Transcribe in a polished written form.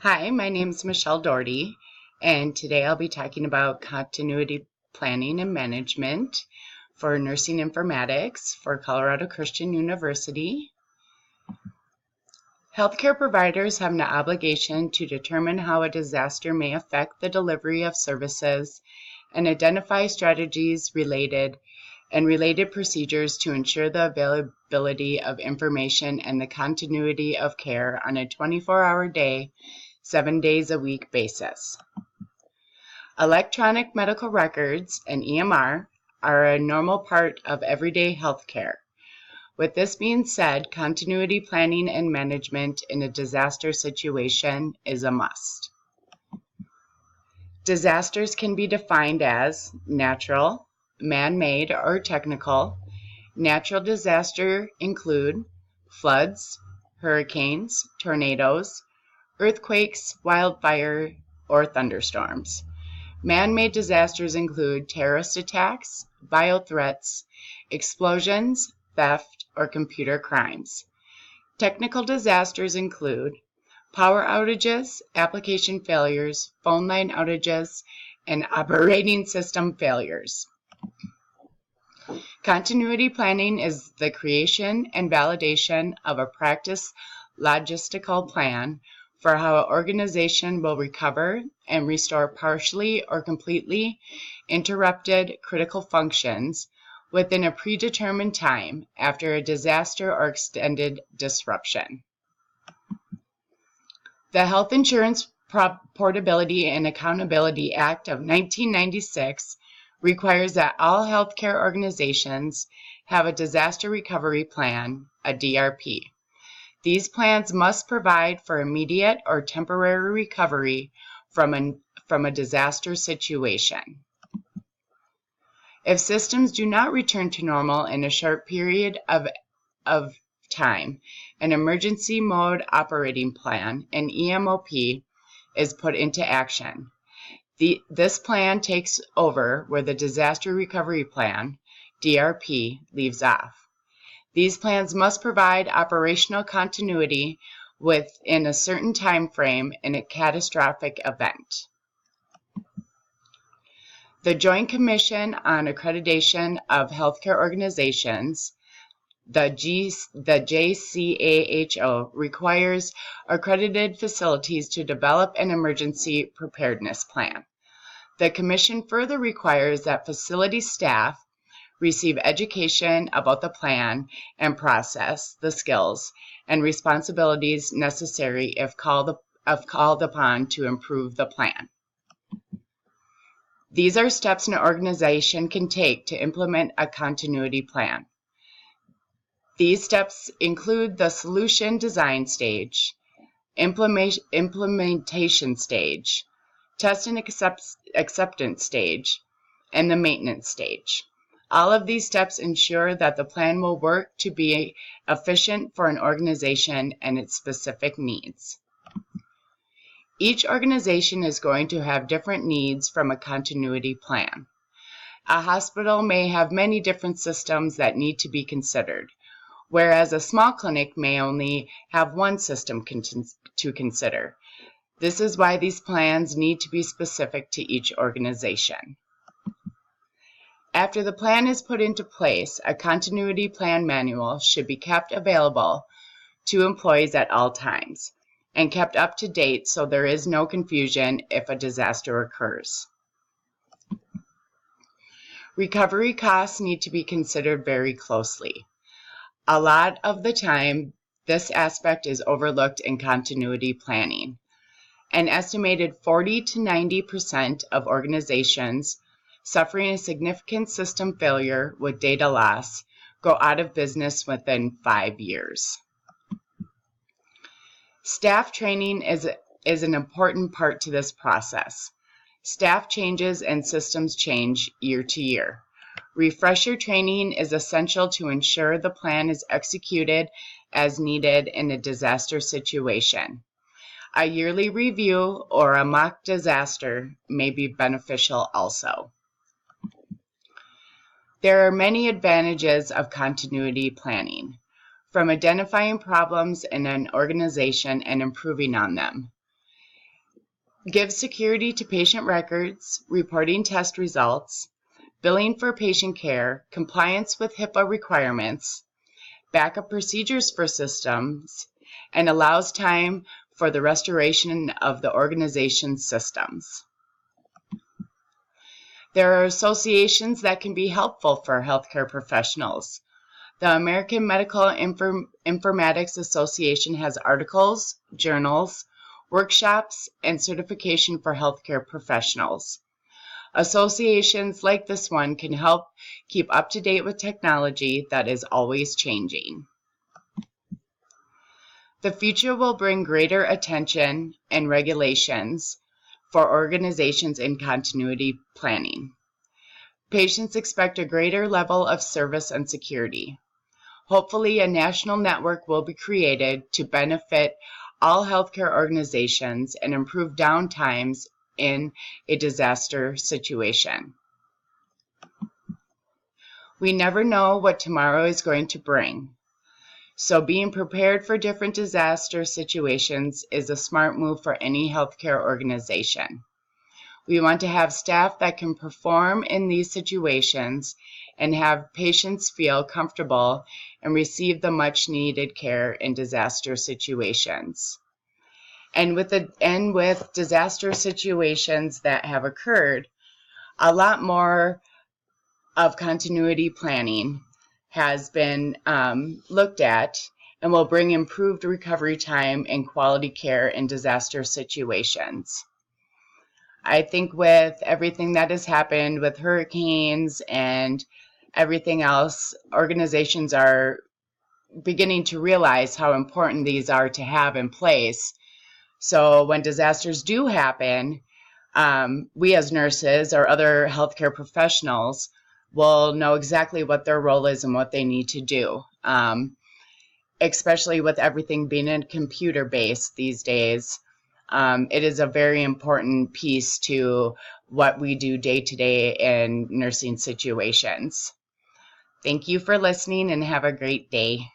Hi, my name is Michelle Doherty, and today I'll be talking about continuity planning and management for nursing informatics for Colorado Christian University. Healthcare providers have an obligation to determine how a disaster may affect the delivery of services and identify strategies related procedures to ensure the availability of information and the continuity of care on a 24-hour day, 7 days a week basis. Electronic medical records and EMR are a normal part of everyday healthcare. With this being said, continuity planning and management in a disaster situation is a must. Disasters can be defined as natural, man-made, or technical. Natural disasters include floods, hurricanes, tornadoes, earthquakes, wildfire, or thunderstorms. Man-made disasters include terrorist attacks, biothreats, explosions, theft, or computer crimes. Technical disasters include power outages, application failures, phone line outages, and operating system failures. Continuity planning is the creation and validation of a practice logistical plan for how an organization will recover and restore partially or completely interrupted critical functions within a predetermined time after a disaster or extended disruption. The Health Insurance Portability and Accountability Act of 1996 requires that all healthcare organizations have a disaster recovery plan, a DRP. These plans must provide for immediate or temporary recovery from a disaster situation. If systems do not return to normal in a short period of time, an emergency mode operating plan, an EMOP, is put into action. This plan takes over where the disaster recovery plan, DRP, leaves off. These plans must provide operational continuity within a certain time frame in a catastrophic event. The Joint Commission on Accreditation of Healthcare Organizations, the JCAHO, requires accredited facilities to develop an emergency preparedness plan. The Commission further requires that facility staff receive education about the plan and process, the skills and responsibilities necessary if called upon to improve the plan. These are steps an organization can take to implement a continuity plan. These steps include the solution design stage, implementation stage, test and acceptance stage, and the maintenance stage. All of these steps ensure that the plan will work to be efficient for an organization and its specific needs. Each organization is going to have different needs from a continuity plan. A hospital may have many different systems that need to be considered, whereas a small clinic may only have one system to consider. This is why these plans need to be specific to each organization. After the plan is put into place, a continuity plan manual should be kept available to employees at all times and kept up to date so there is no confusion if a disaster occurs. Recovery costs need to be considered very closely. A lot of the time, this aspect is overlooked in continuity planning. An estimated 40 to 90% of organizations suffering a significant system failure with data loss go out of business within 5 years. Staff training is an important part to this process. Staff changes and systems change year to year. Refresher training is essential to ensure the plan is executed as needed in a disaster situation. A yearly review or a mock disaster may be beneficial also. There are many advantages of continuity planning, from identifying problems in an organization and improving on them. Give security to patient records, reporting test results, billing for patient care, compliance with HIPAA requirements, backup procedures for systems, and allows time for the restoration of the organization's systems. There are associations that can be helpful for healthcare professionals. The American Medical Informatics Association has articles, journals, workshops, and certification for healthcare professionals. Associations like this one can help keep up to date with technology that is always changing. The future will bring greater attention and regulations for organizations in continuity planning. Patients expect a greater level of service and security. Hopefully, a national network will be created to benefit all healthcare organizations and improve downtimes in a disaster situation. We never know what tomorrow is going to bring, so being prepared for different disaster situations is a smart move for any healthcare organization. We want to have staff that can perform in these situations and have patients feel comfortable and receive the much needed care in disaster situations. And with disaster situations that have occurred, a lot more of continuity planning has been looked at and will bring improved recovery time and quality care in disaster situations. I think with everything that has happened with hurricanes and everything else, organizations are beginning to realize how important these are to have in place. So when disasters do happen, we as nurses or other healthcare professionals will know exactly what their role is and what they need to do, especially with everything being computer-based these days. It is a very important piece to what we do day to day in nursing situations. Thank you for listening and have a great day.